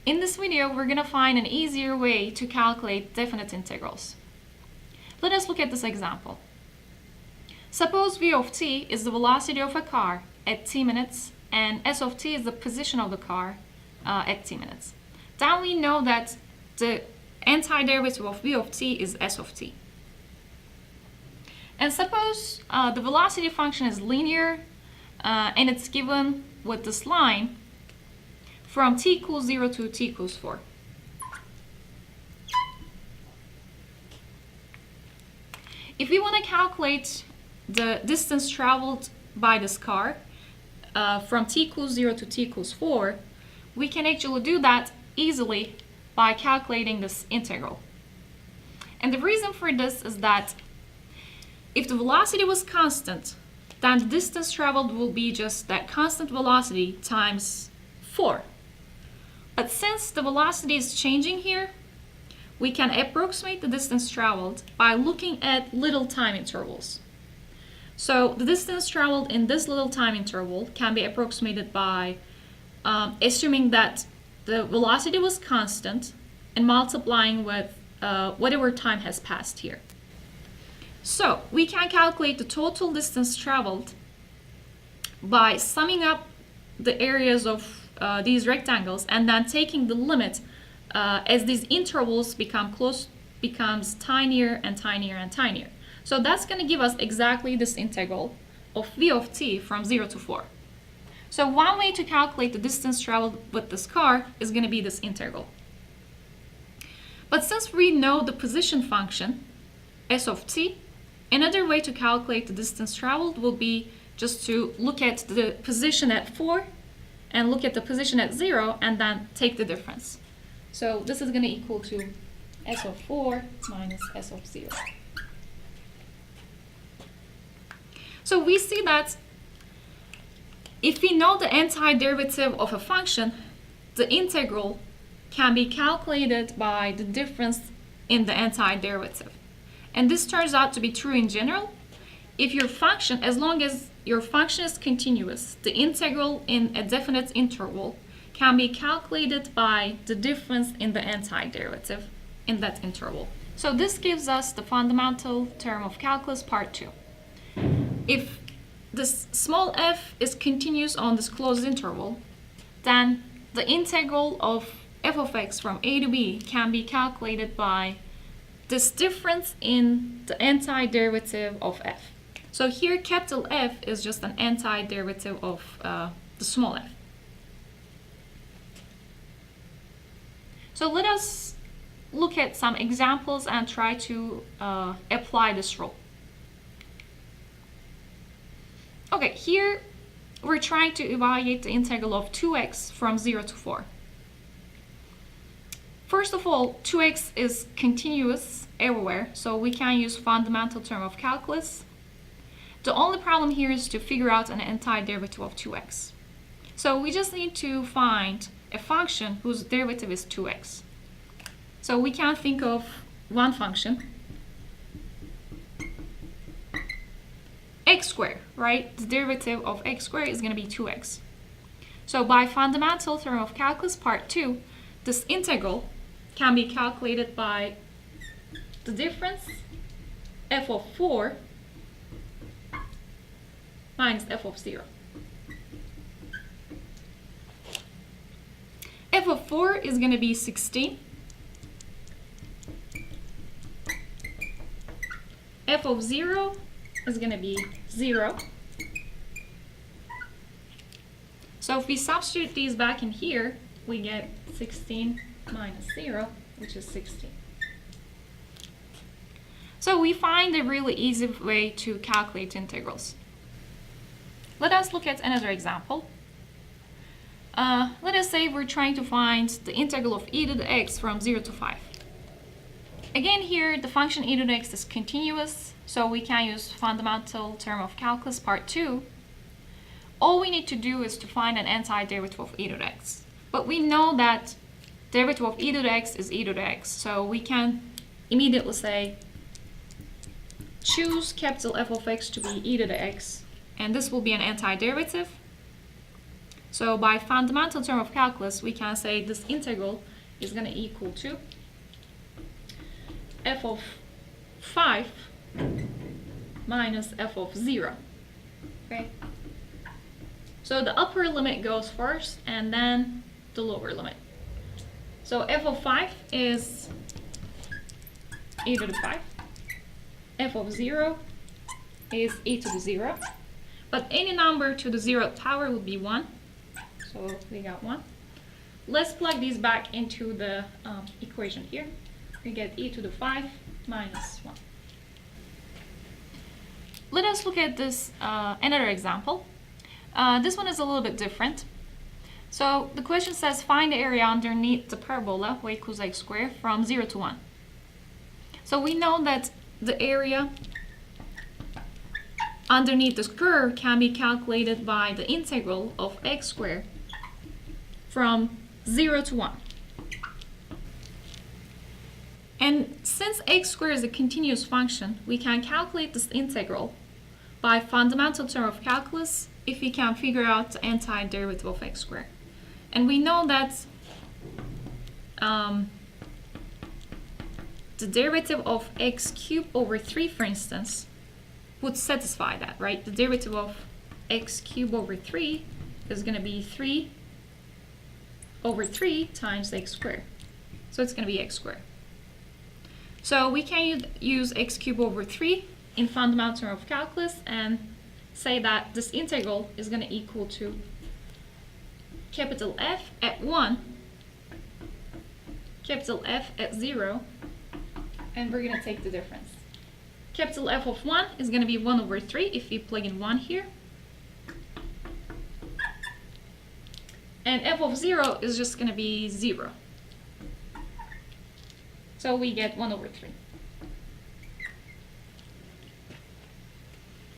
In this video, we're going to find an easier way to calculate definite integrals. Let us look at this example. Suppose v of t is the velocity of a car at t minutes and s of t is the position of the car at t minutes. Then we know that the antiderivative of v of t is s of t. And suppose the velocity function is linear and it's given with this line from t equals 0 to t equals 4. If we want to calculate the distance traveled by this car from t equals 0 to t equals 4, we can actually do that easily by calculating this integral. And the reason for this is that if the velocity was constant, then the distance traveled will be just that constant velocity times 4. But since the velocity is changing here, we can approximate the distance traveled by looking at little time intervals. So the distance traveled in this little time interval can be approximated by assuming that the velocity was constant and multiplying with whatever time has passed here. So we can calculate the total distance traveled by summing up the areas of these rectangles and then taking the limit as these intervals becomes tinier and tinier and tinier. So that's going to give us exactly this integral of v of t from 0 to 4. So one way to calculate the distance traveled with this car is going to be this integral. But since we know the position function, s of t, another way to calculate the distance traveled will be just to look at the position at 4 and look at the position at 0 and then take the difference. So this is going to equal to s of 4 minus s of 0. So we see that if we know the antiderivative of a function, the integral can be calculated by the difference in the antiderivative. And this turns out to be true in general. If your function, as long as your function is continuous, the integral in a definite interval can be calculated by the difference in the antiderivative in that interval. So this gives us the fundamental term of calculus part 2. If this small f is continuous on this closed interval, then the integral of f of x from a to b can be calculated by this difference in the antiderivative of f. So here capital F is just an antiderivative of the small f. So let us look at some examples and try to apply this rule. Okay, here we're trying to evaluate the integral of 2x from 0 to 4. First of all, 2x is continuous everywhere, so we can use fundamental term of calculus. The only problem here is to figure out an antiderivative of 2x. So we just need to find a function whose derivative is 2x. So we can think of one function, x squared, right? The derivative of x squared is going to be 2x. So by fundamental theorem of calculus part 2, this integral can be calculated by the difference f of 4 minus f of 0. F of 4 is going to be 16. F of 0 is going to be 0. So if we substitute these back in here, we get 16 minus 0, which is 16. So we find a really easy way to calculate integrals. Let us look at another example. Let us say we're trying to find the integral of e to the x from 0 to 5. Again, here the function e to the x is continuous, so we can use fundamental term of calculus part 2. All we need to do is to find an antiderivative of e to the x. But we know that derivative of e to the x is e to the x, so we can immediately say choose capital F of x to be e to the x, and this will be an antiderivative. So by fundamental term of calculus, we can say this integral is going to equal to f of 5 minus f of 0. Okay? So the upper limit goes first and then the lower limit. So f of 5 is e to the 5. F of 0 is e to the 0. But any number to the 0th power would be 1. So we got 1. Let's plug these back into the equation here. We get e to the 5 minus 1. Let us look at this another example. This one is a little bit different. So the question says find the area underneath the parabola y equals x squared from 0 to 1. So we know that the area underneath this curve can be calculated by the integral of x squared from 0 to 1. And since x squared is a continuous function, we can calculate this integral by fundamental term of calculus if we can figure out the antiderivative of x squared. And we know that the derivative of x cubed over 3, for instance, would satisfy that, right? The derivative of x cubed over 3 is going to be 3 over 3 times x squared. So it's going to be x squared. So we can use x cubed over 3 in fundamental term of calculus and say that this integral is going to equal to capital F at 1, capital F at 0, and we're going to take the difference. Capital F of 1 is going to be 1 over 3 if we plug in 1 here. And F of 0 is just going to be 0. So we get 1 over 3.